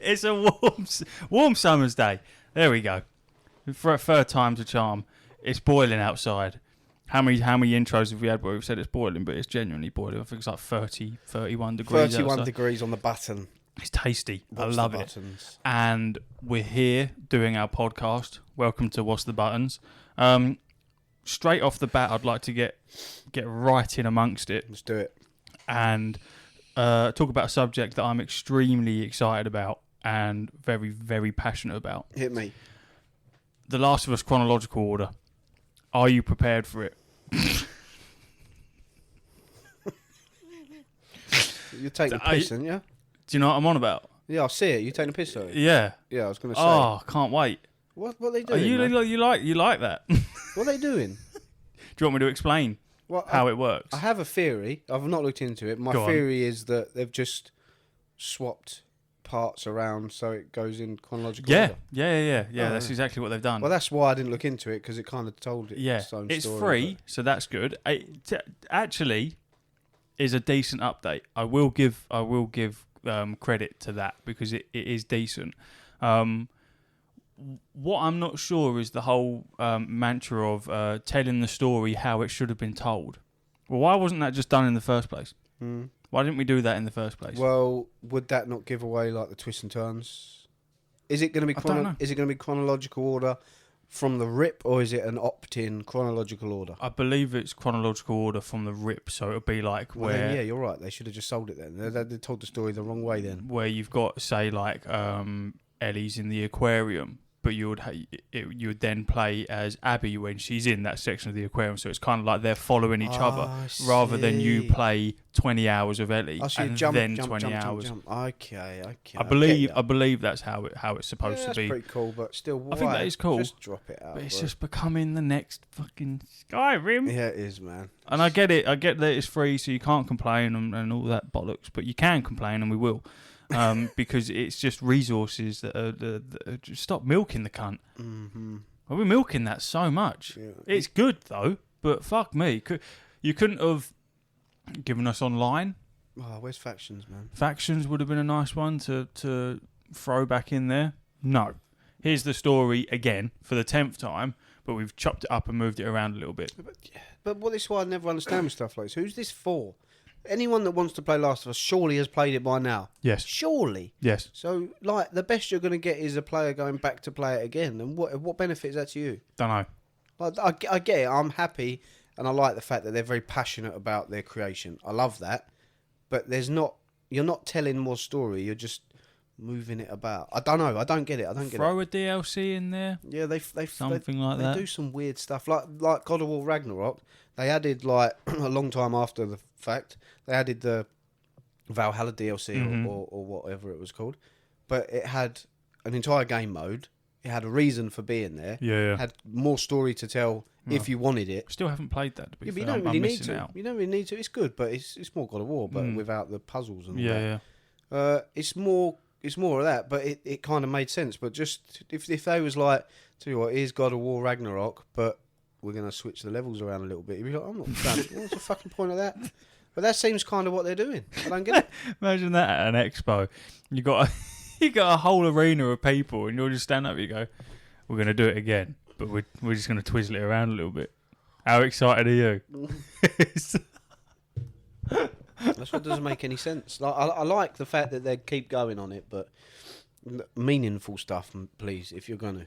It's a warm summer's day. There we go. For a third time's a charm. It's boiling outside. How many intros have we had where we've said it's boiling, but it's genuinely boiling? I think it's like 30, 31 degrees 31 outside. degrees on the button. It's tasty. Watch I love the it. buttons. And we're here doing our podcast. Welcome to What's the Buttons. Straight off the bat, I'd like to get right in amongst it. Let's do it. And talk about a subject that I'm extremely excited about and very, very passionate about. Hit me. The Last of Us chronological order. Are you prepared for it? You're taking a piss, aren't you? Do you know what I'm on about? Yeah, I see it. You taking a piss, though? Yeah. Yeah, I was going to say. Oh, can't wait. What are they doing? You like that? What are they doing? Do you want me to explain how it works? I have a theory. I've not looked into it. My theory is that they've just swapped parts around so it goes in chronological order. Yeah. That's exactly what they've done. Well, that's why I didn't look into it, because it kind of told it. Yeah, its own it's story, free, so that's good. It actually is a decent update. I will give credit to that because it is decent. What I'm not sure is the whole mantra of telling the story how it should have been told. Well, why wasn't that just done in the first place? Why didn't we do that in the first place? Well, would that not give away like the twists and turns? Is it going to be is it going to be chronological order from the rip, or is it an opt-in chronological order? I believe it's chronological order from the rip, so it'll be like yeah, you're right. They should have just sold it then. They told the story the wrong way then. Where you've got, say, like Ellie's in the aquarium, but you would then play as Abby when she's in that section of the aquarium. So it's kind of like they're following each other, rather than you play 20 hours of Ellie and then 20 hours. Okay. I believe that's how it's supposed to be. That's pretty cool, but still, I think that is cool. Just drop it out. But it's just becoming the next fucking Skyrim. Yeah, it is, man. And I get it. I get that it's free, so you can't complain and all that bollocks. But you can complain, and we will. Because it's just resources that are just stop milking the cunt. Mm-hmm. Well, we're milking that so much. Yeah. It's good though, but fuck me, you couldn't have given us online. Oh, where's Factions, man? Factions would have been a nice one to throw back in there. No, here's the story again for the 10th time, but we've chopped it up and moved it around a little bit. But this is why I never understand with stuff like this. Who's this for? Anyone that wants to play Last of Us surely has played it by now. Yes. Surely. Yes. So, like, the best you're going to get is a player going back to play it again. And what benefit is that to you? Don't know. Like, I get it. I'm happy, and I like the fact that they're very passionate about their creation. I love that. But you're not telling more story. You're just moving it about. I don't know. I don't get it. Throw a DLC in there. Yeah, they like that. They do some weird stuff. Like God of War Ragnarok. They added, like, a long time after the fact, they added the Valhalla DLC or whatever it was called. But it had an entire game mode. It had a reason for being there. Yeah. It had more story to tell if you wanted it. Still haven't played that, to be fair. But you don't really need to. Out. You don't really need to. It's good, but it's more God of War, but without the puzzles and all that. Yeah. It's more of that, but it kind of made sense. But just if they was like, tell you what, here's God of War Ragnarok, but we're going to switch the levels around a little bit. You'd be like, I'm not done. What's the fucking point of that? But that seems kind of what they're doing. I don't get it. Imagine that at an expo. You got a whole arena of people, and you'll just stand up and you go, we're going to do it again, but we're just going to twizzle it around a little bit. How excited are you? That's what doesn't make any sense. Like, I like the fact that they keep going on it, but meaningful stuff, please, if you're going to.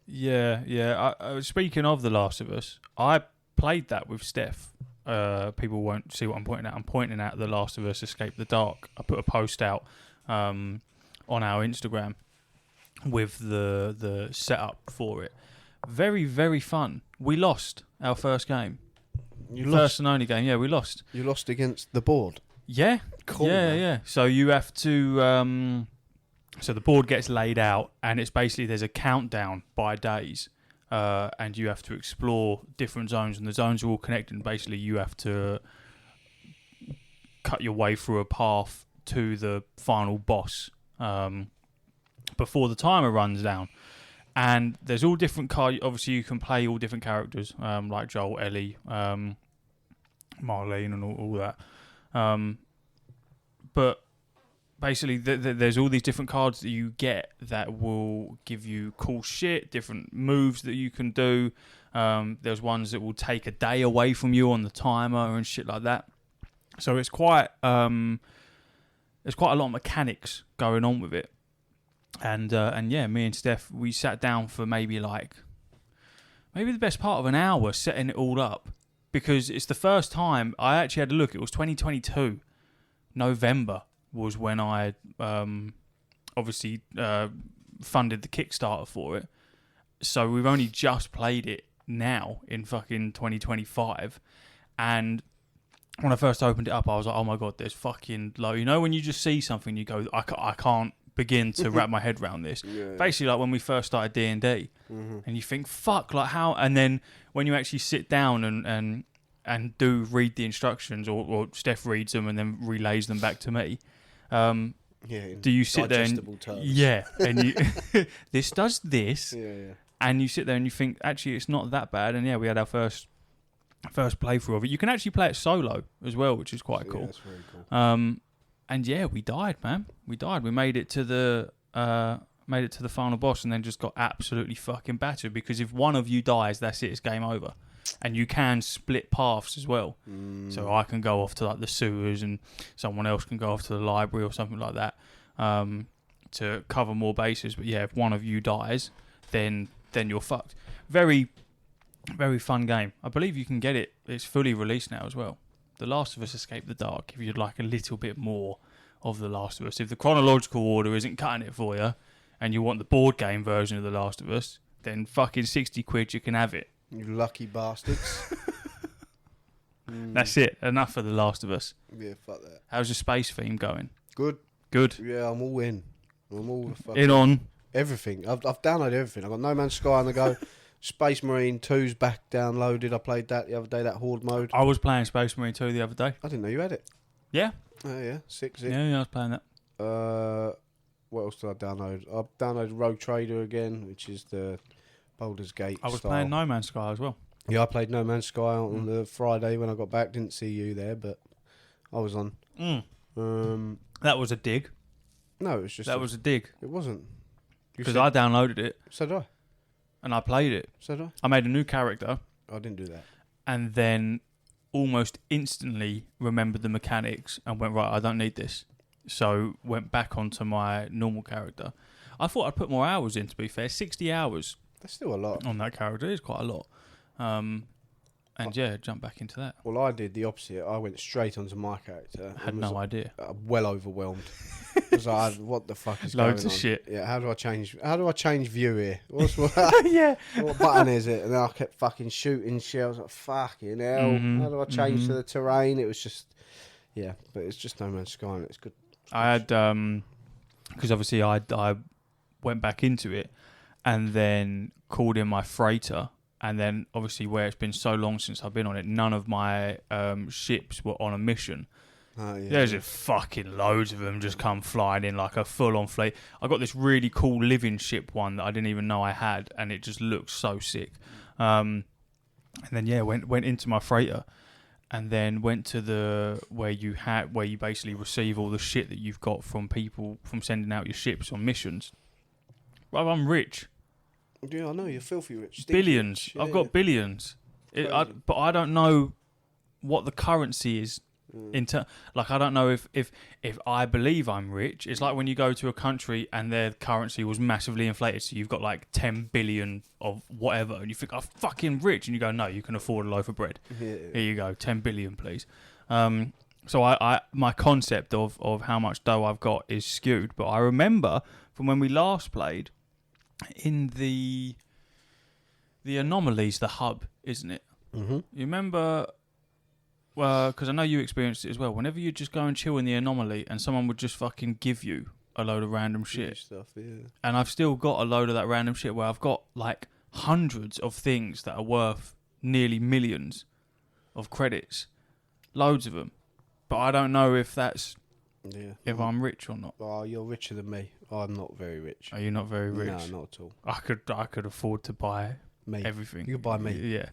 Yeah. Speaking of The Last of Us, I played that with Steph. People won't see what I'm pointing at. I'm pointing at The Last of Us Escape the Dark. I put a post out on our Instagram with the setup for it. Very, very fun. We lost our first game. First and only game. Yeah, we lost. You lost against the board? Yeah. Cool. Yeah. So you have to... So the board gets laid out, and it's basically there's a countdown by days, and you have to explore different zones, and the zones are all connected. And basically, you have to cut your way through a path to the final boss before the timer runs down. And there's all different obviously, you can play all different characters, like Joel, Ellie, Marlene, and all that. But basically there's all these different cards that you get that will give you cool shit, different moves that you can do. There's ones that will take a day away from you on the timer and shit like that. So it's quite there's quite a lot of mechanics going on with it. And yeah, me and Steph, we sat down for maybe the best part of an hour setting it all up, because it's the first time I actually had a look. It was 2022 November was when I obviously funded the Kickstarter for it. So we've only just played it now in fucking 2025. And when I first opened it up, I was like, oh my God, there's fucking low. You know, when you just see something, you go, I can't begin to wrap my head around this. Yeah. Basically, like when we first started D&D, and you think, fuck, like how? And then when you actually sit down and do read the instructions, or Steph reads them and then relays them back to me. Do you sit there and terms. Yeah, and you this does this, and you sit there and you think, actually, it's not that bad. And yeah, we had our first playthrough of it. You can actually play it solo as well, which is quite cool. That's very cool. And yeah, we died, man. We died. We made it to the final boss, and then just got absolutely fucking battered, because if one of you dies, that's it. It's game over. And you can split paths as well. So I can go off to like the sewers, and someone else can go off to the library or something like that, to cover more bases. But yeah, if one of you dies, then you're fucked. Very, very fun game. I believe you can get it. It's fully released now as well. The Last of Us Escape the Dark, if you'd like a little bit more of The Last of Us. If the chronological order isn't cutting it for you, and you want the board game version of The Last of Us, then fucking 60 quid, you can have it. You lucky bastards. That's it. Enough of The Last of Us. Yeah, fuck that. How's your space theme going? Good. Yeah, I'm all in. I'm all the fucking... In on? Everything. I've downloaded everything. I've got No Man's Sky on the go. Space Marine 2's back downloaded. I played that the other day, that Horde mode. I was playing Space Marine 2 the other day. I didn't know you had it. Yeah? Oh, yeah. Sick. Yeah, I was playing that. What else did I download? I downloaded Rogue Trader again, which is the Baldur's Gate I was style. playing No Man's Sky as well. Yeah, I played No Man's Sky on the Friday when I got back. Didn't see you there, but I was on. That was a dig. No, it was just... That was a dig. It wasn't. Because I downloaded it. So did I. And I played it. So did I. I made a new character. I didn't do that. And then almost instantly remembered the mechanics and went, right, I don't need this. So went back onto my normal character. I thought I'd put more hours in, to be fair. 60 hours. That's still a lot. On that character. It is quite a lot. Jump back into that. Well, I did the opposite. I went straight onto my character. I had no idea. Well overwhelmed. I was like, what the fuck is Loads going on? of shit. Yeah, how do I change view here? Yeah. What button is it? And then I kept fucking shooting shit. I was like, fucking hell. How do I change to the terrain? It was just, yeah, but it's just No Man's Sky and it's good. I had, because obviously I went back into it and then called in my freighter. And then, obviously, where it's been so long since I've been on it, none of my ships were on a mission. Oh, yeah. There's just fucking loads of them just come flying in like a full-on fleet. I got this really cool living ship one that I didn't even know I had, and it just looks so sick. And then, yeah, went into my freighter, and then went to where you basically receive all the shit that you've got from people from sending out your ships on missions. Well, I'm rich. Yeah, I know, you're filthy rich. Billions. Yeah, I've got billions. But I don't know what the currency is. I don't know if I believe I'm rich. It's like when you go to a country and their currency was massively inflated, so you've got like 10 billion of whatever, and you think, I'm fucking rich, and you go, no, you can afford a loaf of bread. Yeah. Here you go, 10 billion, please. So I my concept of how much dough I've got is skewed, but I remember from when we last played, in the Anomalies, the hub, isn't it? Mm-hmm. You remember? Well, because I know you experienced it as well. Whenever you just go and chill in the Anomaly, and someone would just fucking give you a load of random shit. Stuff, yeah. And I've still got a load of that random shit where I've got like hundreds of things that are worth nearly millions of credits, loads of them. But I don't know if that's if I'm rich or not. Oh, you're richer than me. I'm not very rich. Are you not very rich? No, not at all. I could afford to buy everything. You could buy me. Yeah,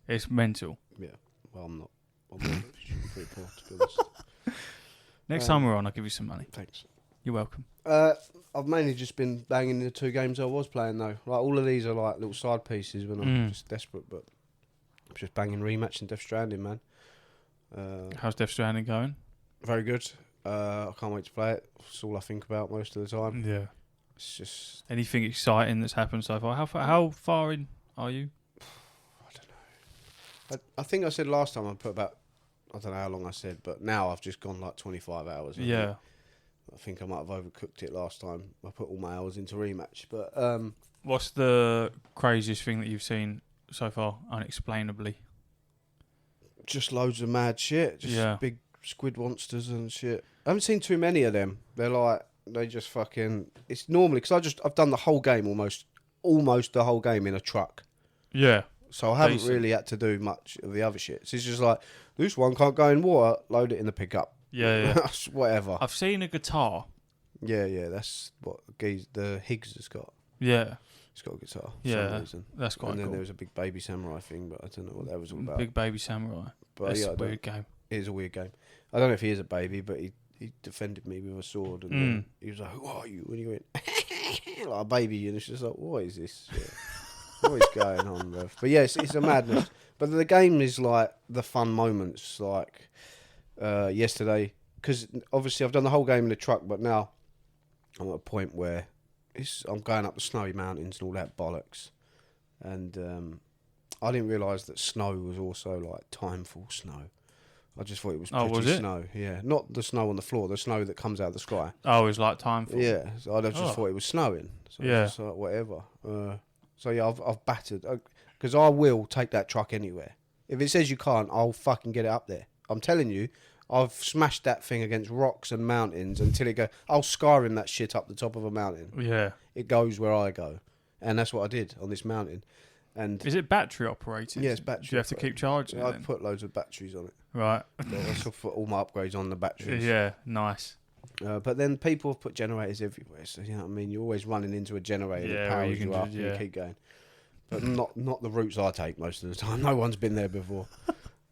it's mental. Yeah. Well, I'm not. I'm not rich. I'm pretty poor, to be honest. Next time we're on, I'll give you some money. Thanks. You're welcome. I've mainly just been banging the 2 games I was playing though. Like all of these are like little side pieces when I'm just desperate, but I'm just banging Rematch and Death Stranding, man. How's Death Stranding going? Very good. I can't wait to play it. It's all I think about most of the time. Yeah. It's just Anything exciting that's happened so far? How far in are you? I don't know. I think I said last time I put about, I don't know how long I said, but now I've just gone like 25 hours. Yeah. I think I might have overcooked it last time. I put all my hours into Rematch, but What's the craziest thing that you've seen so far, unexplainably? just loads of mad shit. Just big squid monsters and shit. I haven't seen too many of them. They're like, they just fucking. It's normally because I've done the whole game almost the whole game in a truck. Yeah. So I haven't really had to do much of the other shit. So it's just like, this one can't go in water. Load it in the pickup. Yeah. Whatever. I've seen a guitar. Yeah. That's what the Higgs has got. Yeah. He's got a guitar. For Yeah. some reason. That's quite cool. And then cool. there was a big baby samurai thing, but I don't know what that was all about. Big baby samurai. But That's a weird game. It is a weird game. I don't know if he is a baby, but he defended me with a sword, and then he was like, "Who are you?" And he went like a baby, and it's just like, "What is this? What is going on, bruv?" But yeah, it's a madness. But the game is like the fun moments, like yesterday, because obviously I've done the whole game in the truck, but now I'm at a point where I'm going up the snowy mountains and all that bollocks, and I didn't realise that snow was also like timeful snow. I just thought it was pretty snow. Yeah, not the snow on the floor, the snow that comes out of the sky. Oh, it's like timeful. Yeah, so I just thought it was snowing. So yeah. Just like, whatever. So yeah, I've battered because I will take that truck anywhere. If it says you can't, I'll fucking get it up there. I'm telling you, I've smashed that thing against rocks and mountains until it goes. I'll Skyrim that shit up the top of a mountain. Yeah, it goes where I go, and that's what I did on this mountain. And is it battery operated? Yeah, it's battery. Do you have to keep charging? I put loads of batteries on it. Right. I put all my upgrades on the batteries. Yeah, nice. But then people have put generators everywhere, so you know what I mean. You're always running into a generator that powers you up, and you keep going. But not the routes I take most of the time. No one's been there before.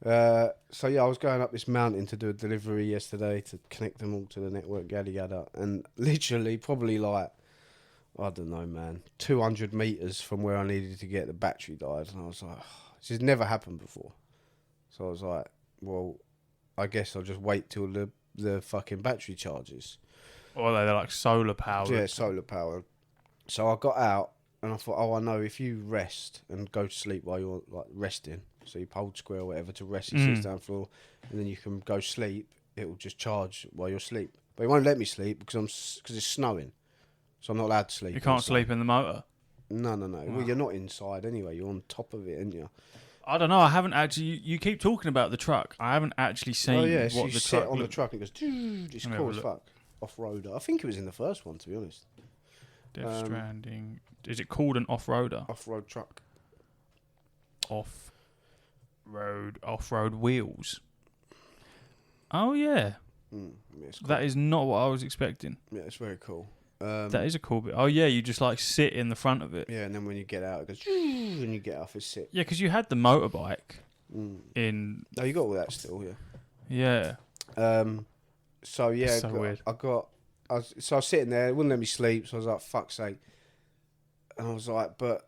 So yeah, I was going up this mountain to do a delivery yesterday to connect them all to the network, yada yada, and literally probably like, I don't know, man, 200 meters from where I needed to get, the battery died, and I was like, oh, this has never happened before. So I was like, well, I guess I'll just wait till the fucking battery charges. Or they're like solar powered. Yeah, solar powered. So I got out and I thought, oh, I know if you rest and go to sleep while you're like resting, so you hold square or whatever to rest, you sit down the floor, and then you can go sleep. It will just charge while you're asleep, but it won't let me sleep because it's snowing, so I'm not allowed to sleep. You can't sleep in the motor. No. Well, you're not inside anyway. You're on top of it, aren't you? I don't know. I haven't actually. You keep talking about the truck. I haven't actually seen. Oh yeah, so what you the sit truck on the truck and it goes. It's cool as fuck. Off-roader. I think it was in the first one, to be honest. Death Stranding. Is it called an off-roader? Off-road truck. Off-road wheels. Oh yeah. Yeah, it's cool. That is not what I was expecting. Yeah, it's very cool. That is a cool bit. Oh yeah, you just like sit in the front of it. Yeah, and then when you get out, it goes. When you get off, it's sick. Yeah, because you had the motorbike in. Oh, you got all that still, yeah. Yeah. So yeah, so weird. I was sitting there, it wouldn't let me sleep, so I was like, fuck's sake. And I was like, but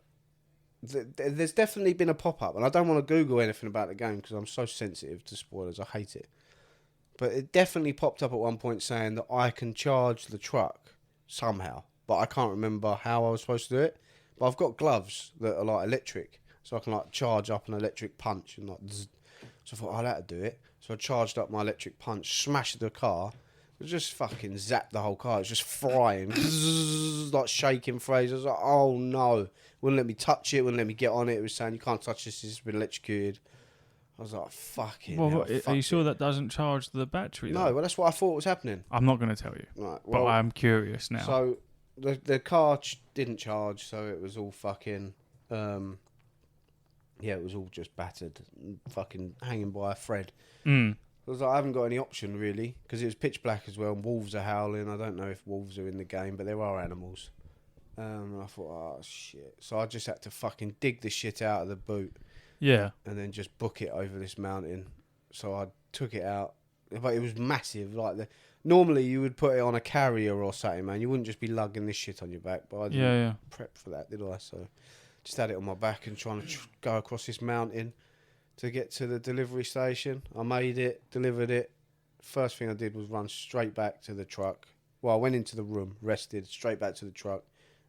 there's definitely been a pop-up, and I don't want to Google anything about the game because I'm so sensitive to spoilers, I hate it. But it definitely popped up at one point saying that I can charge the truck somehow, but I can't remember how I was supposed to do it. But I've got gloves that are like electric, so I can like charge up an electric punch and like zzz. So I thought, oh, that'd do it. So I charged up my electric punch, smashed the car. It just fucking zapped the whole car. It was just frying, like shaking phrases. I was like, oh no. Wouldn't let me touch it, wouldn't let me get on it. It was saying, you can't touch this, it's been electrocuted. I was like, fucking hell, are you sure that doesn't charge the battery? No, though? well, that's what I thought was happening. I'm not going to tell you. Right, well, but I'm curious now. So the car didn't charge, so it was all fucking... yeah, it was all just battered, fucking hanging by a thread. I was like, I haven't got any option, really, because it was pitch black as well, and wolves are howling. I don't know if wolves are in the game, but there are animals. I thought, oh, shit. So I just had to fucking dig the shit out of the boot. Yeah. And then just book it over this mountain. So I took it out. But it was massive. Like, Normally, you would put it on a carrier or something, man. You wouldn't just be lugging this shit on your back. But I didn't prep for that, did I? So just had it on my back and trying to go across this mountain to get to the delivery station. I made it, delivered it. First thing I did was run straight back to the truck. Well, I went into the room, rested, straight back to the truck,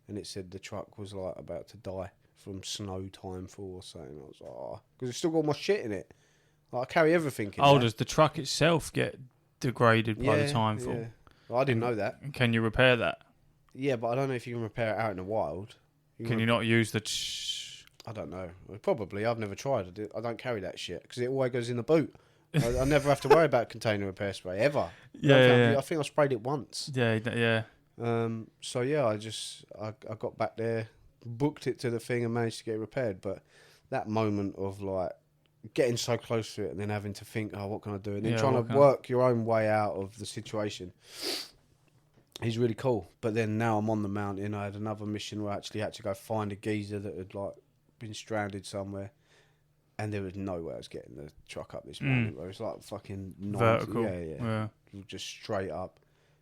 and it said the truck was like about to die from snow time fall or something. I was like, oh, because it's still got my shit in it. Like, I carry everything in there. Does the truck itself get degraded by the time fall? Yeah. Well, I didn't know that. Can you repair that? Yeah, but I don't know if you can repair it out in the wild. Can you not use the... I don't know. Probably. I've never tried. I don't carry that shit because it always goes in the boot. I never have to worry about container repair spray ever. I think I sprayed it once. Yeah. So yeah, I got back there, booked it to the thing, and managed to get it repaired. But that moment of like getting so close to it and then having to think, oh, what can I do? And then trying to work your own way out of the situation is really cool. But then now I'm on the mountain. I had another mission where I actually had to go find a geezer that had like been stranded somewhere. And there was no way I was getting the truck up this mountain. It was like fucking 90, vertical. Yeah. Just straight up.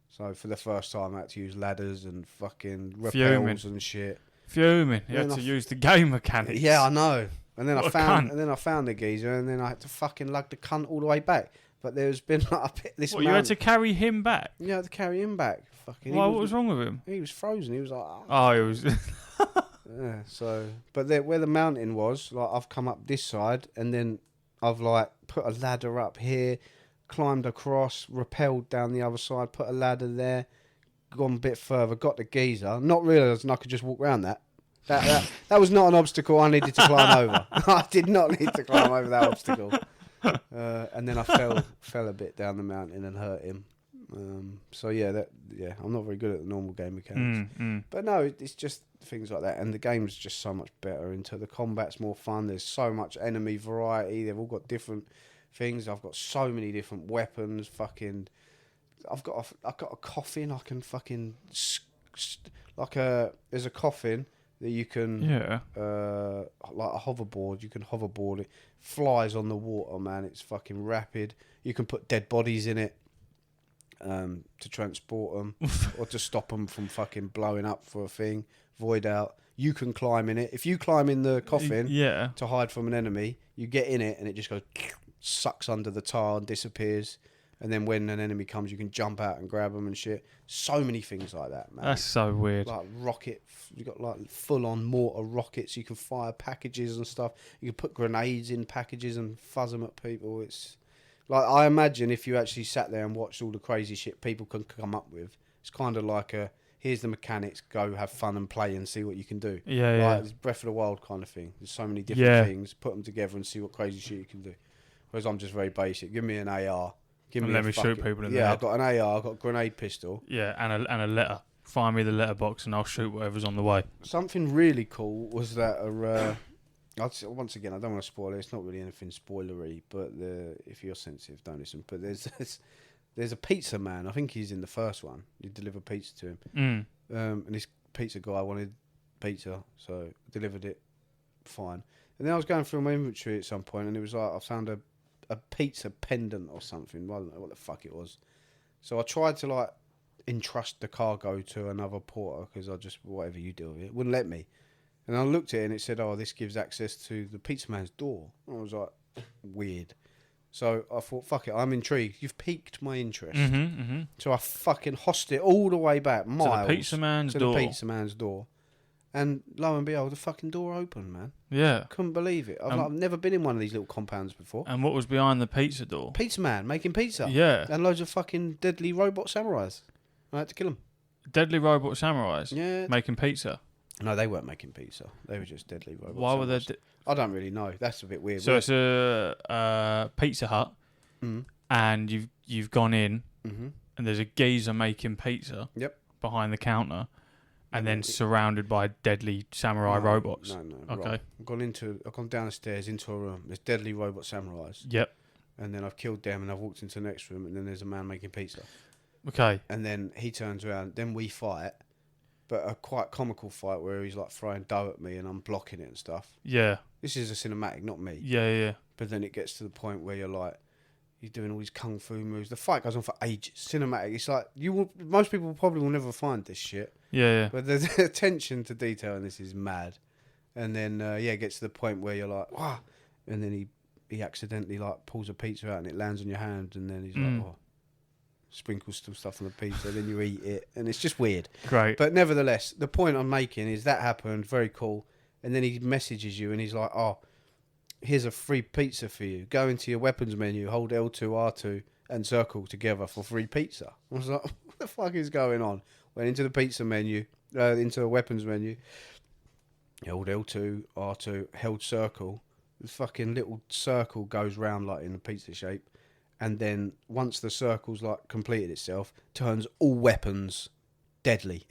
So for the first time, I had to use ladders and fucking Fuming. rappels and shit. Fuming. You had to use the game mechanics. Yeah, I know. And then What I found the geezer, and then I had to fucking lug the cunt all the way back. But there's been like this. You had to carry him back? Yeah, I had to carry him back. Fucking. Why? What was wrong with him? He was frozen. He was like. Oh, he was. Yeah, so, but where the mountain was, like, I've come up this side, and then I've, like, put a ladder up here, climbed across, rappelled down the other side, put a ladder there, gone a bit further, got the geezer, not realising I could just walk around that. That was not an obstacle I needed to climb over. I did not need to climb over that obstacle. And then I fell a bit down the mountain and hurt him. So I'm not very good at the normal game mechanics. But no, it's just things like that, and the game's just so much better. Into the combat's more fun. There's so much enemy variety. They've all got different things. I've got so many different weapons. Fucking, I've got a coffin. I can fucking there's a coffin that you can like a hoverboard. You can hoverboard it. Flies on the water, man. It's fucking rapid. You can put dead bodies in it. To transport them or to stop them from fucking blowing up for a thing, void out. You can climb in it. If you climb in the coffin to hide from an enemy, you get in it and it just goes, sucks under the tar and disappears. And then when an enemy comes, you can jump out and grab them and shit. So many things like that, man. That's so weird. Like you got like full on mortar rockets. You can fire packages and stuff. You can put grenades in packages and fuzz them at people. It's like, I imagine if you actually sat there and watched all the crazy shit people can come up with, it's kind of like here's the mechanics, go have fun and play and see what you can do. Yeah. It's Breath of the Wild kind of thing. There's so many different things, put them together and see what crazy shit you can do. Whereas I'm just very basic. Give me an AR. Let me shoot people in the head. Yeah, I've got an AR, I've got a grenade pistol. Yeah, and a letter. Find me the letterbox and I'll shoot whatever's on the way. Something really cool was that once again, I don't want to spoil it. It's not really anything spoilery, but if you're sensitive, don't listen. But there's a pizza man. I think he's in the first one. You deliver pizza to him, and this pizza guy wanted pizza, so I delivered it. Fine. And then I was going through my inventory at some point, and it was like I found a pizza pendant or something. I don't know what the fuck it was. So I tried to like entrust the cargo to another porter because whatever you do with it, wouldn't let me. And I looked at it and it said, oh, this gives access to the pizza man's door. And I was like, weird. So I thought, fuck it, I'm intrigued. You've piqued my interest. So I fucking hossed it all the way back, miles. To the pizza man's door. And lo and behold, the fucking door opened, man. Yeah. Couldn't believe it. I've never been in one of these little compounds before. And what was behind the pizza door? Pizza man making pizza. Yeah. And loads of fucking deadly robot samurais. I had to kill them. Deadly robot samurais? Yeah. Making pizza? No, they weren't making pizza. They were just deadly robots. Why were they? I don't really know. That's a bit weird. So it's a Pizza Hut, and you've gone in, and there's a geezer making pizza. Yep. Behind the counter, and then surrounded by deadly samurai robots. No. Okay. Right. I've gone down the stairs into a room. There's deadly robot samurais. Yep. And then I've killed them, and I've walked into the next room, and then there's a man making pizza. Okay. And then he turns around. Then we fight. But a quite comical fight where he's like throwing dough at me and I'm blocking it and stuff. Yeah. This is a cinematic, not me. Yeah. But then it gets to the point where you're like, He's doing all these kung fu moves. The fight goes on for ages. Cinematic. It's like most people probably will never find this shit. Yeah. But the attention to detail in this is mad. And then it gets to the point where you're like, wow. And then he accidentally like pulls a pizza out and it lands on your hand, and then he's like, oh, sprinkles some stuff on the pizza. Then you eat it, and it's just weird. Great. But nevertheless, the point I'm making is that happened. Very cool. And then he messages you, and he's like, oh, here's a free pizza for you. Go into your weapons menu, hold L2, R2, and circle together for free pizza. I was like, what the fuck is going on? Went into the pizza menu, into the weapons menu, held L2, R2, held circle. The fucking little circle goes round like in a pizza shape. And then once the circle's like completed itself, turns all weapons deadly.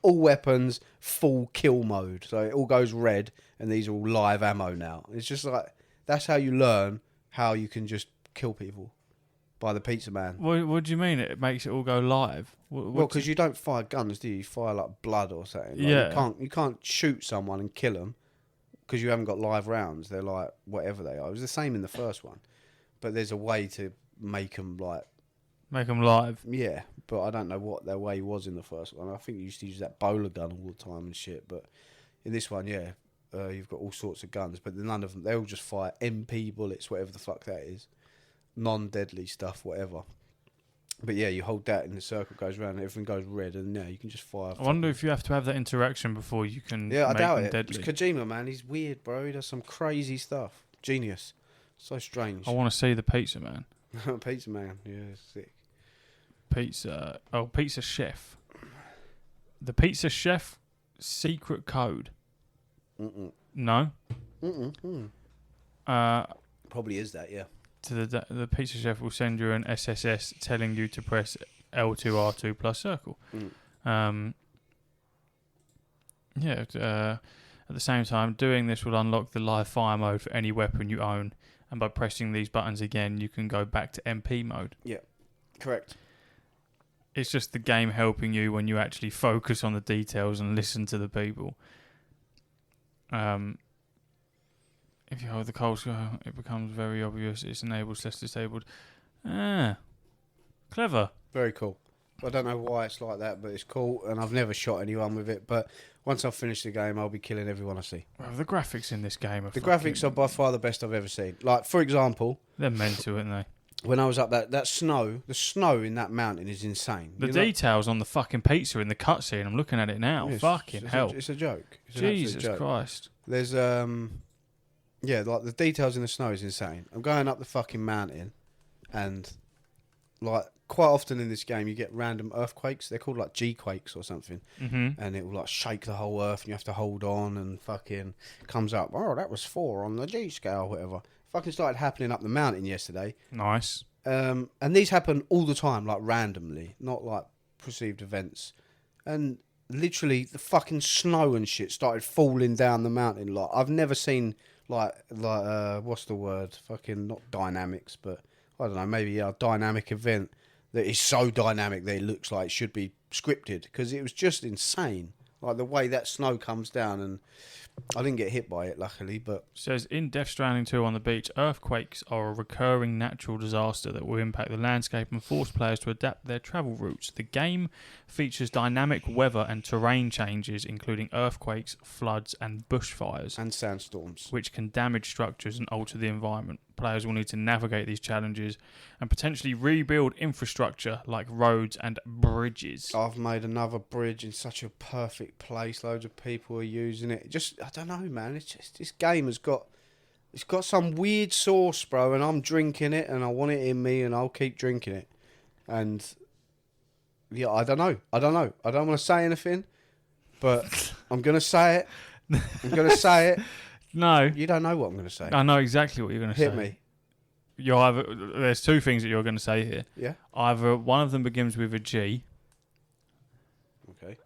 All weapons full kill mode. So it all goes red, and these are all live ammo now. It's just like, that's how you learn how you can just kill people, by the pizza man. What do you mean it makes it all go live? Well, because you don't fire guns, do you? You fire like blood or something. Like, yeah. You can't shoot someone and kill them because you haven't got live rounds. They're like whatever they are. It was the same in the first one, but there's a way to make them like. Make them live. Yeah, but I don't know what their way was in the first one. I think you used to use that bowler gun all the time and shit. But in this one, you've got all sorts of guns, but none of them. They all just fire MP bullets, whatever the fuck that is, non-deadly stuff, whatever. But yeah, you hold that, and the circle goes around, and everything goes red, and you can just fire. I wonder if you have to have that interaction before you can. Yeah, I make doubt them it. Deadly. It's Kojima, man. He's weird, bro. He does some crazy stuff. Genius. So strange. I want to see the pizza man. Pizza man. Yeah, sick. Pizza. Oh, Pizza Chef. The Pizza Chef secret code. No. Probably is that, yeah. To the Pizza Chef will send you an SSS telling you to press L2 R2 plus circle. At the same time, doing this will unlock the live fire mode for any weapon you own, and by pressing these buttons again, you can go back to MP mode. Yeah, correct. It's just the game helping you when you actually focus on the details and listen to the people. If you hold the cold skill, it becomes very obvious it's enabled / disabled. Clever. Very cool. I don't know why it's like that, but it's cool, and I've never shot anyone with it, but once I've finished the game, I'll be killing everyone I see. Well, the graphics in this game are graphics are by far the best I've ever seen. Like, for example... They're mental, aren't they? When I was up that snow, the snow in that mountain is insane. The details on the fucking pizza in the cutscene, I'm looking at it now. Fucking hell. It's a joke. It's Jesus joke. Christ. There's, like the details in the snow is insane. I'm going up the fucking mountain, and, like, quite often in this game you get random earthquakes. They're called, like, G-quakes or something. Mm-hmm. And it will, like, shake the whole earth, and you have to hold on, and fucking comes up, oh, that was 4 on the G scale, whatever. Fucking started happening up the mountain yesterday. Nice. And these happen all the time, like randomly, not like perceived events. And literally, the fucking snow and shit started falling down the mountain. Like I've never seen like what's the word? Fucking not dynamics, but I don't know, maybe a dynamic event that is so dynamic that it looks like it should be scripted, because it was just insane. Like the way that snow comes down, and I didn't get hit by it, luckily, but... It says, in Death Stranding 2 on the beach, earthquakes are a recurring natural disaster that will impact the landscape and force players to adapt their travel routes. The game features dynamic weather and terrain changes, including earthquakes, floods, and bushfires. And sandstorms. Which can damage structures and alter the environment. Players will need to navigate these challenges and potentially rebuild infrastructure like roads and bridges. I've made another bridge in such a perfect place. Loads of people are using it. Just, I don't know, man. It's just, this game has got, it's got some weird sauce, bro, and I'm drinking it, and I want it in me, and I'll keep drinking it. And, yeah, I don't know. I don't want to say anything, but I'm going to say it. I'm going to say it. No. You don't know what I'm going to say. I know exactly what you're going to say. Hit me. There's two things that you're going to say here. Yeah. Either one of them begins with a G. Okay.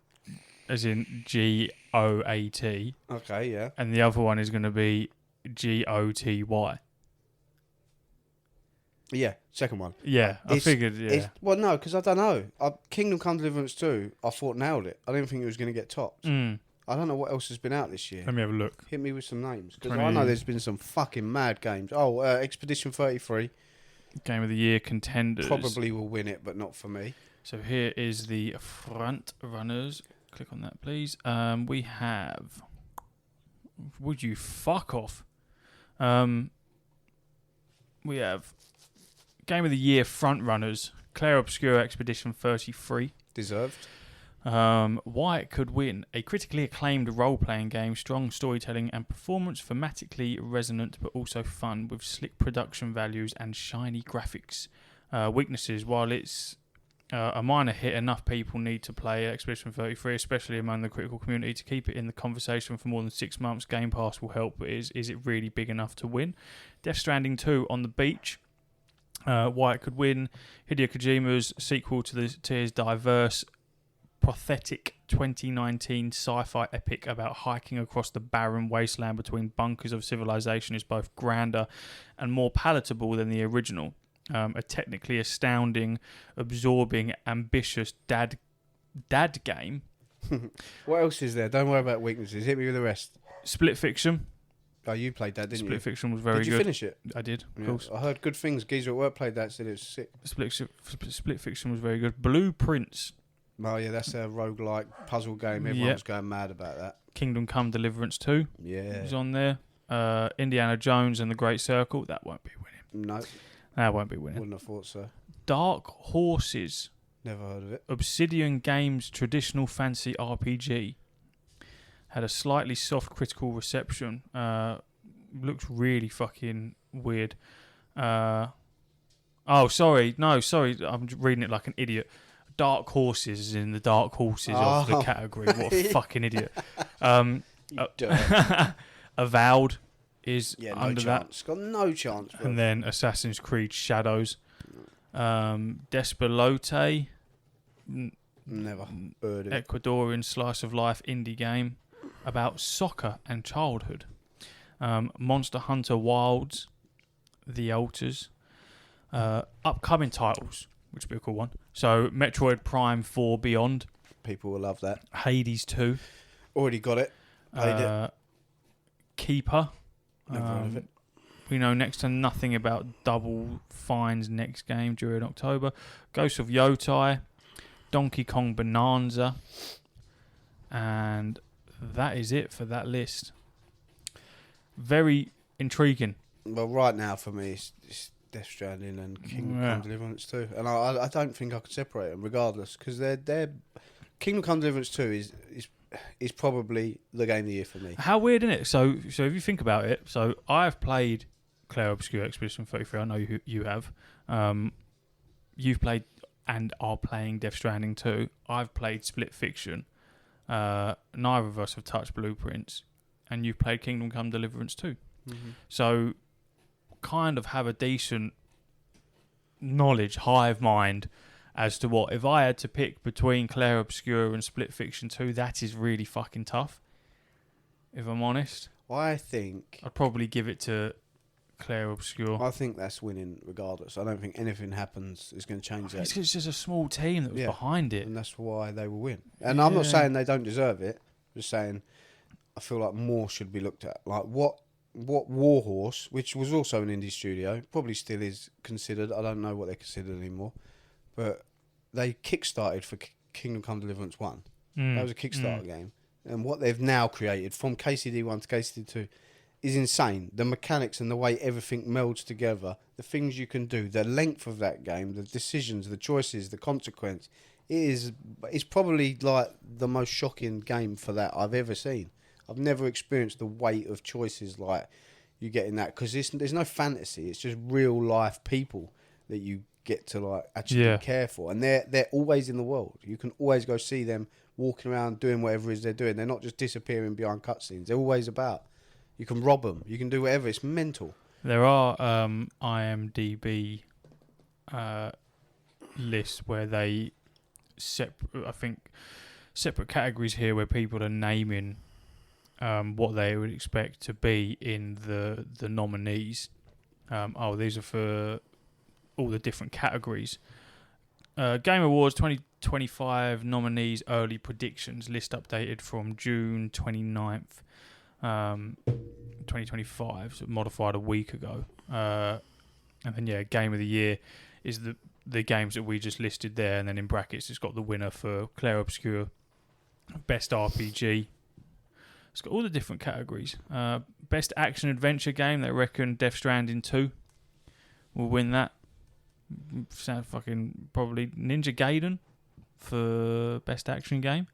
As in G-O-A-T. Okay, yeah. And the other one is going to be G-O-T-Y. Yeah, second one. Yeah, I figured, yeah. Well, no, because I don't know. Kingdom Come Deliverance 2, I thought nailed it. I didn't think it was going to get topped. I don't know what else has been out this year. Let me have a look. Hit me with some names. Because I know there's been some fucking mad games. Oh, Expedition 33. Game of the Year contenders. Probably will win it, but not for me. So here is the front runners. Click on that, please. We have. Would you fuck off? We have Game of the Year front runners. Clair Obscura Expedition 33. Deserved. Why it could win. A critically acclaimed role-playing game, strong storytelling and performance, thematically resonant but also fun, with slick production values and shiny graphics. Weaknesses. While it's a minor hit, enough people need to play Expedition 33, especially among the critical community, to keep it in the conversation for more than 6 months. Game Pass will help, but is it really big enough to win? Death Stranding 2 on the beach. Why it could win. Hideo Kojima's sequel to his diverse, pathetic 2019 sci-fi epic about hiking across the barren wasteland between bunkers of civilization is both grander and more palatable than the original. A technically astounding, absorbing, ambitious dad game. What else is there? Don't worry about weaknesses. Hit me with the rest. Split Fiction. Oh, you played that, didn't you? Split Fiction was very good. Did you finish it? I did, of Yeah, course. I heard good things. Geezer at work played that, said it was sick. Split Fiction was very good. Blueprints. Oh, yeah, that's a roguelike puzzle game. Everyone's going mad about that. Kingdom Come Deliverance 2 Yeah. was on there. Indiana Jones and the Great Circle. That won't be winning. No, That won't be winning. wouldn't have thought so. Dark Horses. Never heard of it. Obsidian Games traditional fantasy RPG. Had a slightly soft critical reception. Looks really fucking weird. Sorry. I'm reading it like an idiot. Dark Horses is in the Dark Horses of the category. What a fucking idiot. Avowed is under that. It's got no chance. Bro. And then Assassin's Creed Shadows. Despelote. Never heard of it. Ecuadorian slice of life indie game about soccer and childhood. Monster Hunter Wilds, The Alters. Upcoming titles, which would be a cool one. So Metroid Prime 4 Beyond. People will love that. Hades 2. Already got it. Played it. Keeper. Never heard of it. We know next to nothing about Double Fine's next game during October. Ghost of Yotai. Donkey Kong Bonanza. And that is it for that list. Very intriguing. Well, right now for me, it's Death Stranding and Kingdom Come Deliverance 2. And I don't think I could separate them regardless, because they're Kingdom Come Deliverance 2 is probably the game of the year for me. How weird, isn't it? So if you think about it, so I've played Clair Obscura Expedition 33. I know you have. You've played and are playing Death Stranding 2. I've played Split Fiction. Neither of us have touched Blueprints. And you've played Kingdom Come Deliverance 2. Mm-hmm. So kind of have a decent knowledge, hive mind as to what. If I had to pick between Clair Obscura and Split Fiction 2, that is really fucking tough. If I'm honest. I think I'd probably give it to Clair Obscura. I think that's winning regardless. I don't think anything happens is going to change that. It's just a small team that was behind it. And that's why they will win. And I'm not saying they don't deserve it. I'm just saying I feel like more should be looked at. Like what Warhorse, which was also an indie studio, probably still is considered. I don't know what they're considered anymore. But they kickstarted for Kingdom Come Deliverance 1. That was a Kickstarter game. And what they've now created from KCD1 to KCD2 is insane. The mechanics and the way everything melds together, the things you can do, the length of that game, the decisions, the choices, the consequence. It's probably like the most shocking game for that I've ever seen. I've never experienced the weight of choices like you get in that, because there's no fantasy. It's just real life people that you get to like actually care for, and they're always in the world. You can always go see them walking around doing whatever it is they're doing. They're not just disappearing behind cutscenes. They're always about. You can rob them. You can do whatever. It's mental. There are IMDb lists where they separate categories here where people are naming what they would expect to be in the nominees. These are for all the different categories. Game Awards 2025 nominees early predictions list updated from June 29th, 2025, so modified a week ago. And then game of the year is the games that we just listed there, and then in brackets it's got the winner for Clair Obscur, best RPG. It's got all the different categories. Best action adventure game, they reckon Death Stranding 2 will win that. Sound fucking probably Ninja Gaiden for best action game.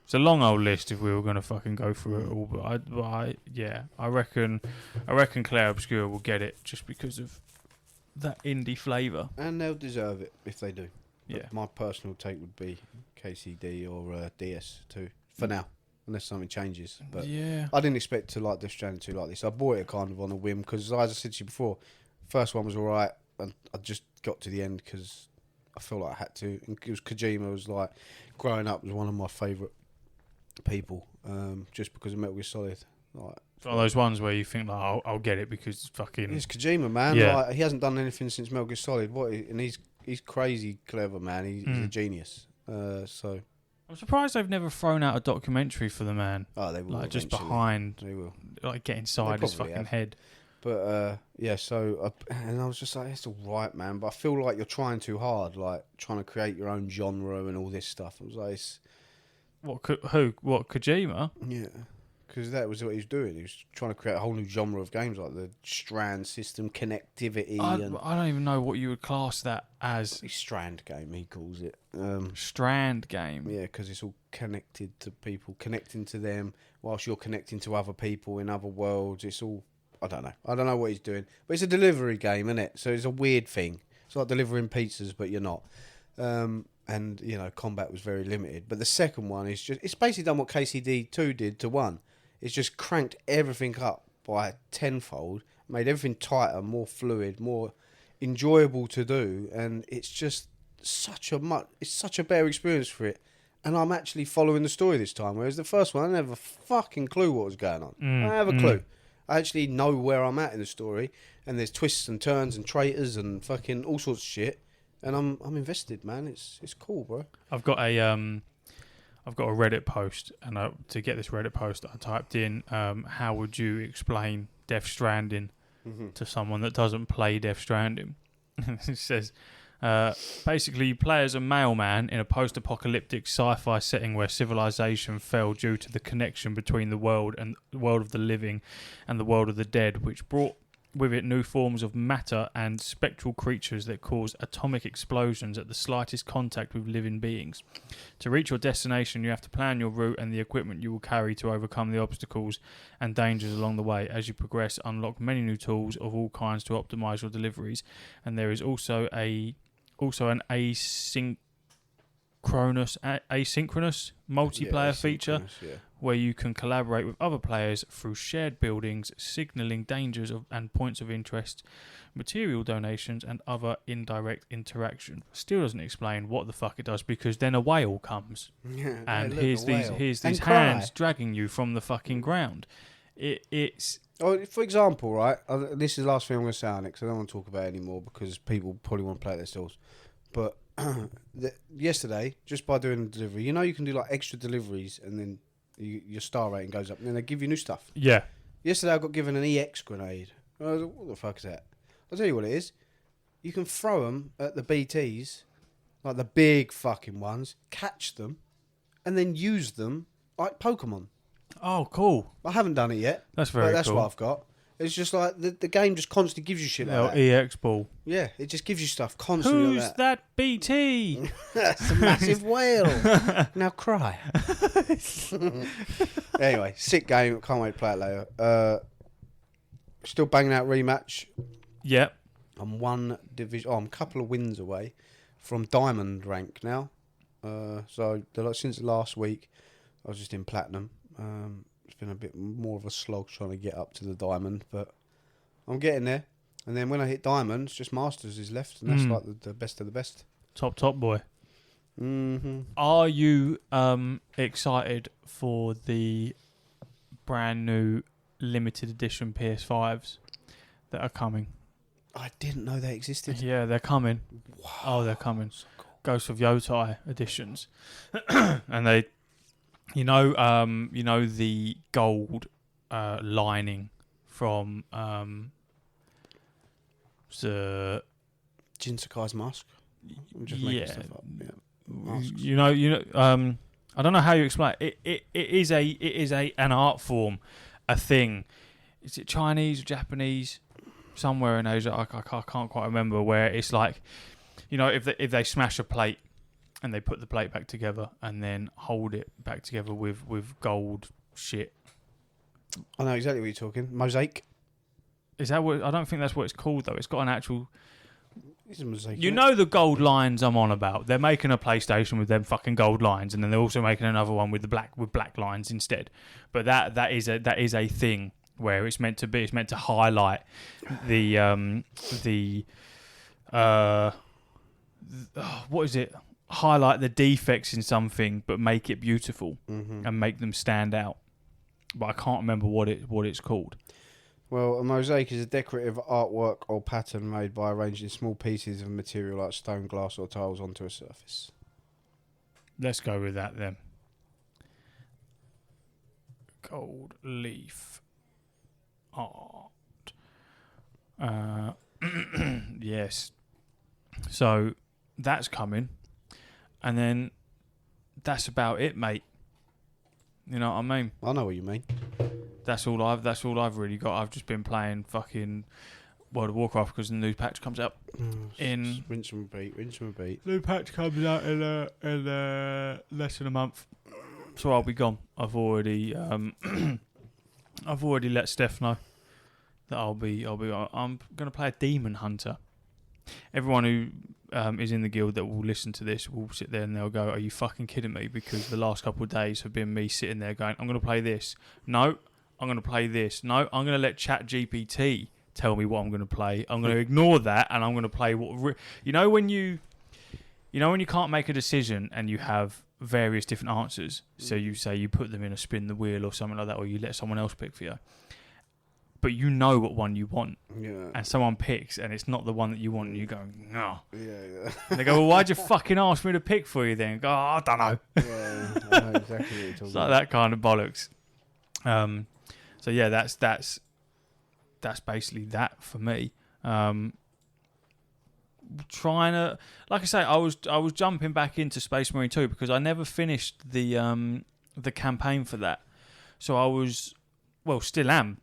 It's a long old list if we were going to fucking go through it all, but I reckon Clair Obscur will get it just because of that indie flavour. And they'll deserve it if they do. Yeah. But my personal take would be KCD or DS2 for now, unless something changes. But yeah, I didn't expect to like Death Stranding 2 like this. I bought it kind of on a whim because, as I said to you before, first one was alright, and I just got to the end because I felt like I had to. And it was Kojima was like, growing up, was one of my favourite people, just because of Metal Gear Solid. Like, it's one of those ones where you think like I'll get it because it's fucking. It's Kojima, man. Yeah. Like, he hasn't done anything since Metal Gear Solid. And he's crazy clever, man. He's a genius. So I'm surprised they've never thrown out a documentary for the man. Oh, they will. Like just eventually. behind, They will. like get inside his fucking head. But yeah, so and I was just like, it's all right, man. But I feel like you're trying too hard, like trying to create your own genre and all this stuff. I was like, What Kojima? yeah, because that was what he was doing. He was trying to create a whole new genre of games, like the Strand system, connectivity. I don't even know what you would class that as. Strand game, he calls it. Strand game. Yeah, because it's all connected to people, connecting to them, whilst you're connecting to other people in other worlds. It's all, I don't know what he's doing, but it's a delivery game, isn't it? So it's a weird thing. It's like delivering pizzas, but you're not. And combat was very limited. But the second one is it's basically done what KCD 2 did to 1. It's just cranked everything up by tenfold, made everything tighter, more fluid, more enjoyable to do, and it's just such a better experience for it. And I'm actually following the story this time, whereas the first one I didn't have a fucking clue what was going on. I didn't have a clue. I actually know where I'm at in the story, and there's twists and turns and traitors and fucking all sorts of shit, and I'm invested, man. It's cool, bro. I've got a Reddit post, and to get this Reddit post, I typed in how would you explain Death Stranding to someone that doesn't play Death Stranding. It says, basically, you play as a mailman in a post-apocalyptic sci-fi setting where civilization fell due to the connection between the world of the living and the world of the dead, which brought with it new forms of matter and spectral creatures that cause atomic explosions at the slightest contact with living beings. To reach your destination, you have to plan your route and the equipment you will carry to overcome the obstacles and dangers along the way. As you progress, unlock many new tools of all kinds to optimize your deliveries, and there is also an asynchronous multiplayer feature where you can collaborate with other players through shared buildings, signalling dangers and points of interest, material donations, and other indirect interaction. Still doesn't explain what the fuck it does, because then a whale comes and here's these hands dragging you from the fucking ground. It's. Oh, for example, right? This is the last thing I'm going to say on it, because I don't want to talk about it anymore, because people probably want to play it themselves. But yesterday, just by doing the delivery, you can do like extra deliveries, and then your star rating goes up, and then they give you new stuff. Yeah. Yesterday I got given an EX grenade. I was like, what the fuck is that? I'll tell you what it is. You can throw them at the BTs, like the big fucking ones, catch them, and then use them like Pokemon. Oh, cool. I haven't done it yet. That's very cool. That's what I've got. It's just like the game just constantly gives you shit like that. EX ball. Yeah, it just gives you stuff constantly. Who's that BT? That's a massive whale. Now cry. Anyway, sick game. Can't wait to play it later. Still banging out rematch. Yep. I'm one division. I'm a couple of wins away from diamond rank now. So since last week, I was just in platinum. It's been a bit more of a slog trying to get up to the diamond, but I'm getting there. And then when I hit diamond, it's just masters is left, and that's like the best of the best. Top boy. Mm-hmm. Are you excited for the brand new limited edition PS5s that are coming? I didn't know they existed. Yeah, they're coming. Wow. Oh, they're coming. So cool. Ghost of Yotai editions, and they. The gold lining from So Jin Sakai's mask. I'm just making stuff up. Yeah. Masks. You know. I don't know how you explain it. It is an art form, a thing. Is it Chinese or Japanese? Somewhere in Asia, I can't quite remember. Where it's like, you know, if they smash a plate and they put the plate back together and then hold it back together with gold shit. I know exactly what you're talking. Mosaic. Is that what? I don't think that's what it's called though. It's got an actual. It's a mosaic. You know the gold lines I'm on about. They're making a PlayStation with them fucking gold lines, and then they're also making another one with black lines instead. But that is a thing where it's meant to be. It's meant to highlight what is it? Highlight the defects in something, but make it beautiful and make them stand out. But I can't remember what it's called. Well, a mosaic is a decorative artwork or pattern made by arranging small pieces of material like stone, glass, or tiles onto a surface. Let's go with that then. Gold leaf art. Yes. So that's coming, and then that's about it, mate. You know what I mean? I know what you mean. That's all I've really got. I've just been playing fucking World of Warcraft because the new patch comes out in rinse and repeat. New patch comes out in less than a month, so I'll be gone. I've already let Steph know that I'm gonna play a demon hunter. Everyone who is in the guild that will listen to this will sit there and they'll go, "Are you fucking kidding me?" Because the last couple of days have been me sitting there going, "I'm gonna play this. No, I'm going to play this. No, I'm going to let ChatGPT tell me what I'm going to play. I'm going to ignore that, and I'm going to play what... You know when you can't make a decision and you have various different answers? So you say you put them in a spin the wheel or something like that, or you let someone else pick for you. But you know what one you want. Yeah. And someone picks, and it's not the one that you want, and you go, no. Yeah. And they go, well, why'd you fucking ask me to pick for you then? Go, I don't know. Yeah, I know exactly what you're talking It's about. like that kind of bollocks. So yeah, that's basically that for me. Trying to, like I say, I was jumping back into Space Marine 2 because I never finished the campaign for that. So I was, still am,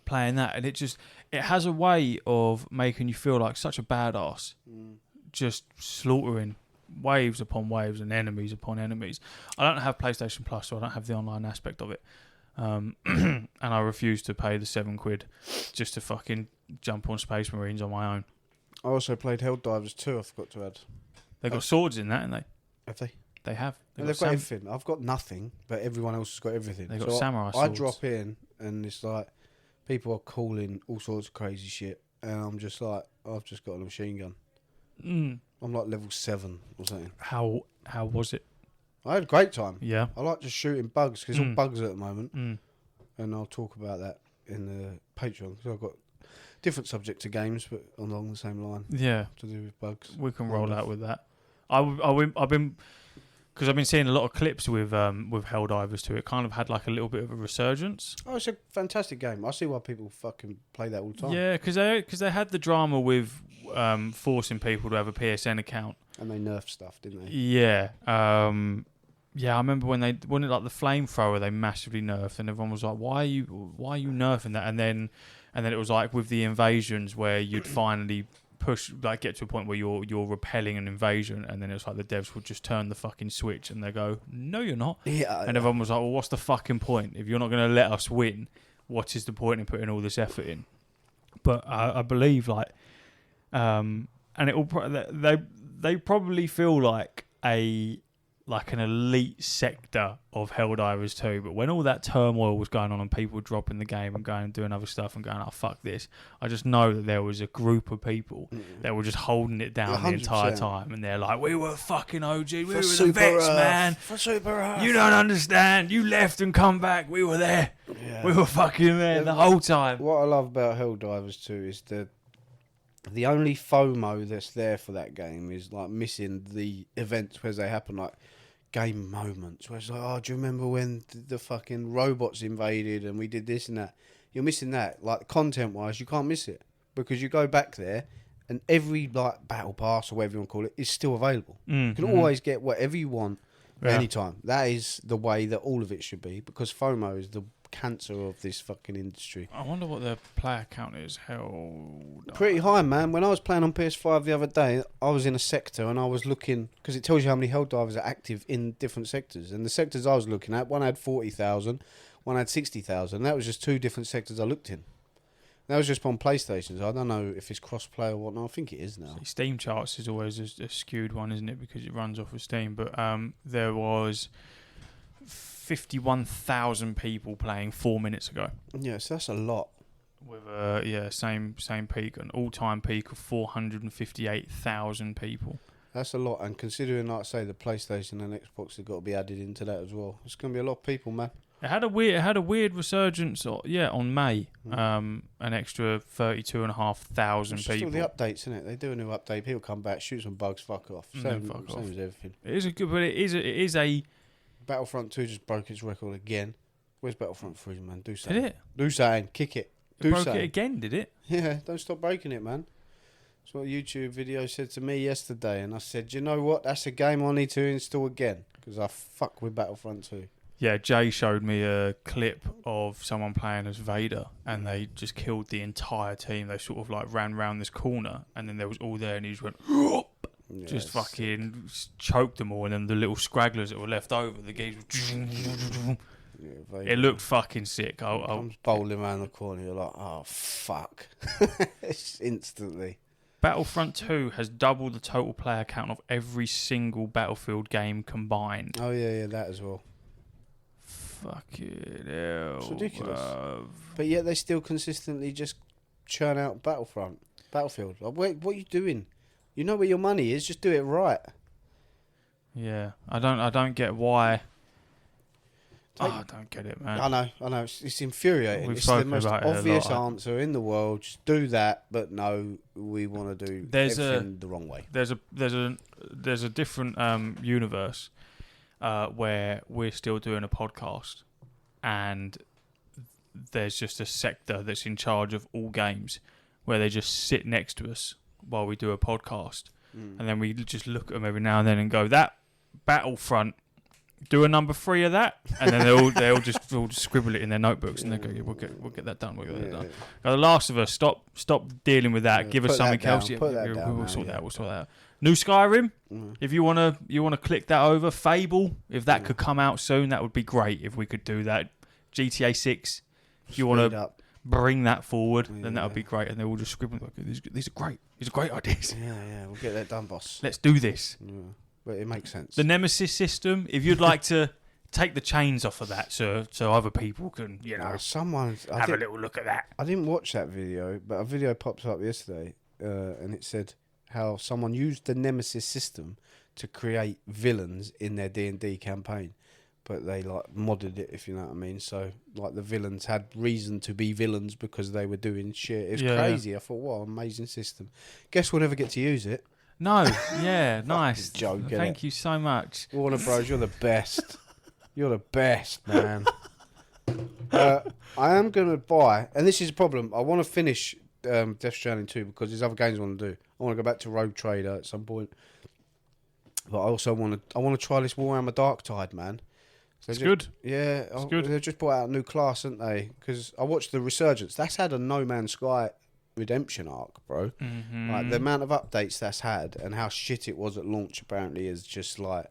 playing that, and it has a way of making you feel like such a badass, just slaughtering waves upon waves and enemies upon enemies. I don't have PlayStation Plus, so I don't have the online aspect of it. And I refuse to pay the £7 just to fucking jump on Space Marines on my own. I also played Helldivers 2, I forgot to add. They've got swords in that, haven't they? Have they? They have. They've got everything. I've got nothing, but everyone else has got everything. They've got samurai swords. I drop in, and it's like, people are calling all sorts of crazy shit, and I'm just like, I've just got a machine gun. I'm like level 7 or something. How was it? I had a great time. Yeah. I like just shooting bugs, because it's all bugs at the moment. And I'll talk about that in the Patreon, because I've got different subject to games, but along the same line. Yeah. To do with bugs. We can roll out with that. I've been... Because I've been seeing a lot of clips with Helldivers 2. It kind of had like a little bit of a resurgence. Oh, it's a fantastic game. I see why people fucking play that all the time. Yeah, because they had the drama with forcing people to have a PSN account. And they nerfed stuff, didn't they? Yeah. Yeah, I remember when it like the flamethrower they massively nerfed, and everyone was like, "Why are you nerfing that?" And then it was like with the invasions where you'd finally get to a point where you're repelling an invasion, and then it's like the devs would just turn the fucking switch and they go, "No, you're not." Yeah. And everyone was like, "Well, what's the fucking point? If you're not going to let us win, what is the point in putting all this effort in?" But I believe and it all they probably feel like an elite sector of Helldivers 2, but when all that turmoil was going on and people dropping the game and going and doing other stuff and going, "Oh, fuck this," I just know that there was a group of people that were just holding it down 100%. The entire time, and they're like, "We were fucking OG, we were the vets, man. For Super Earth. You don't understand. You left and come back. We were there. Yeah. We were fucking there the whole time." What I love about Helldivers 2 is the only FOMO that's there for that game is like missing the events where they happen, like game moments where it's like, "Oh, do you remember when the fucking robots invaded and we did this and that?" You're missing that. Like content wise, you can't miss it. because you go back there and every like battle pass or whatever you want to call it is still available. You can always get whatever you want anytime. That is the way that all of it should be, because FOMO is the cancer of this fucking industry. I wonder what their player count is. Pretty high, man. When I was playing on PS5 the other day, I was in a sector and I was looking, because it tells you how many Helldivers are active in different sectors, and the sectors I was looking at, one had 40,000, one had 60,000. That was just 2 different sectors I looked in. That was just on PlayStation, so I don't know if it's cross-play or whatnot. I think it is now. Steam charts is always a skewed one, isn't it? Because it runs off of Steam. But there was 51,000 people playing 4 minutes ago. Yeah, so that's a lot. With same peak, an all-time peak of 458,000 people. That's a lot, and considering, like I say, the PlayStation and Xbox have got to be added into that as well. It's going to be a lot of people, man. It had a weird resurgence. On May, an extra 32,500 people. Still the updates, isn't it? They do a new update. People come back, shoot some bugs, fuck off. Same as everything. It is a. Battlefront 2 just broke its record again. Where's Battlefront 3, man? Do something. Did it? Do something. Kick it. It broke it again, did it? Yeah, don't stop breaking it, man. That's what a YouTube video said to me yesterday, and I said, you know what? That's a game I need to install again, because I fuck with Battlefront 2. Yeah, Jay showed me a clip of someone playing as Vader, and they just killed the entire team. They sort of like ran round this corner, and then they was all there, and he just went, Yeah, just fucking choked them all, and then the little scragglers that were left over, the games. It looked fucking sick. Comes bowling around the corner, you're like, oh fuck, instantly. Battlefront 2 has doubled the total player count of every single Battlefield game combined. Oh yeah, that as well. Fucking hell. It's ridiculous. But yet they still consistently just churn out Battlefield. Like, wait, what are you doing? You know where your money is, just do it right. Yeah, I don't get why. I don't get it, man. I know. It's infuriating. We've it's the spoken most about it a obvious lot. answer in the world. Just do that, but no, we want to do everything the wrong way. There's a different universe where we're still doing a podcast, and there's just a sector that's in charge of all games, where they just sit next to us while we do a podcast, and then we just look at them every now and then and go, that Battlefront, do a number 3 of that, and then they'll just scribble it in their notebooks, and they go, yeah, we'll get that done. We'll get that done. Now, The Last of Us, stop dealing with that. Give us something else. We'll sort that. We'll sort that out. New Skyrim. If you wanna click that over. Fable. If that could come out soon, that would be great. If we could do that. GTA 6. If you wanna bring that forward, then that would be great. And they're all just scribbling. Like, these are great. These are great ideas. Yeah. We'll get that done, boss. Let's do this. Yeah. But it makes sense. The Nemesis system, if you'd like to take the chains off of that, so other people can, have a little look at that. I didn't watch that video, but a video popped up yesterday, and it said how someone used the Nemesis system to create villains in their D&D campaign, but they like modded it, if you know what I mean. So like the villains had reason to be villains because they were doing shit. It's crazy. I thought, what an amazing system. Guess we'll never get to use it. No, yeah, nice. Joke, Thank you so much. Warner Bros, you're the best. You're the best, man. I am going to buy, and this is a problem, I want to finish Death Stranding 2 because there's other games I want to do. I want to go back to Rogue Trader at some point. But I also want to try this Warhammer Dark Tide, man. It's good. Yeah, it's good. They've just brought out a new class, haven't they? Because I watched the Resurgence. That's had a No Man's Sky redemption arc, bro. Mm-hmm. Like the amount of updates that's had and how shit it was at launch apparently is just like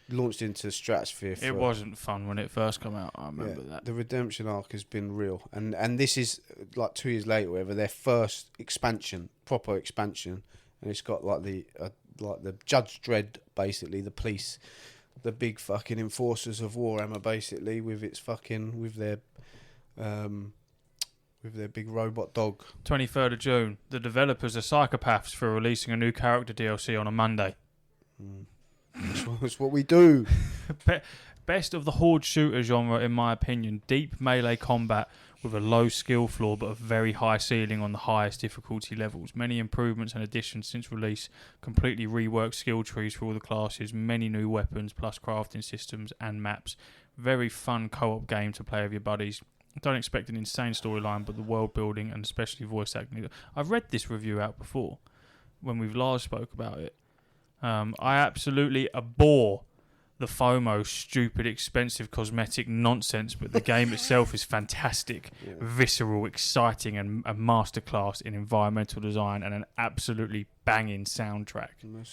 launched into the stratosphere. It wasn't fun when it first came out. I remember that. The redemption arc has been real, and this is like 2 years later, whatever, their first expansion, proper expansion, and it's got like the Judge Dredd, basically the police, the big fucking enforcers of Warhammer, basically with their big robot dog. 23rd of June. The developers are psychopaths for releasing a new character DLC on a Monday. That's what we do. Best of the horde shooter genre, in my opinion. Deep melee combat with a low skill floor but a very high ceiling on the highest difficulty levels. Many improvements and additions since release. Completely reworked skill trees for all the classes. Many new weapons plus crafting systems and maps. Very fun co-op game to play with your buddies. don't expect an insane storyline, but the world building and especially voice acting. I've read this review out before when we've last spoke about it. I absolutely abhor the FOMO, stupid, expensive cosmetic nonsense, but the game itself is fantastic, visceral, exciting, and a masterclass in environmental design and an absolutely banging soundtrack.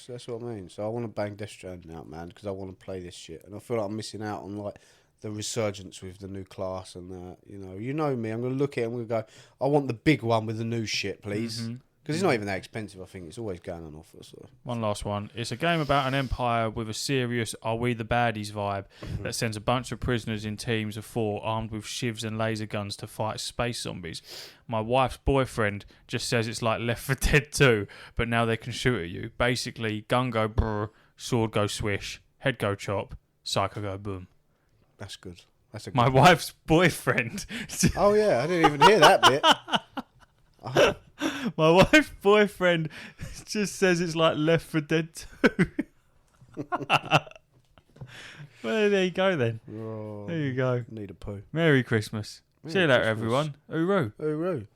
That's what I mean. So I want to bang Death Stranding out, man, because I want to play this shit, and I feel like I'm missing out on like the resurgence with the new class and that. You know me. I'm gonna look at it and we're gonna go, I want the big one with the new shit, please. Mm-hmm. Because it's not even that expensive, I think. It's always going on offer. So. One last one. It's a game about an empire with a serious "Are we the baddies" vibe that sends a bunch of prisoners in teams of 4 armed with shivs and laser guns to fight space zombies. My wife's boyfriend just says it's like Left 4 Dead 2, but now they can shoot at you. Basically, gun go brr, sword go swish, head go chop, psycho go boom. That's good. That's a good My wife's boyfriend. Oh, yeah. I didn't even hear that bit. My wife's boyfriend just says it's like Left 4 Dead 2. Well, there you go then. Oh, there you go. Need a poo. Merry Christmas. See you later, everyone. Hooroo. Hooroo.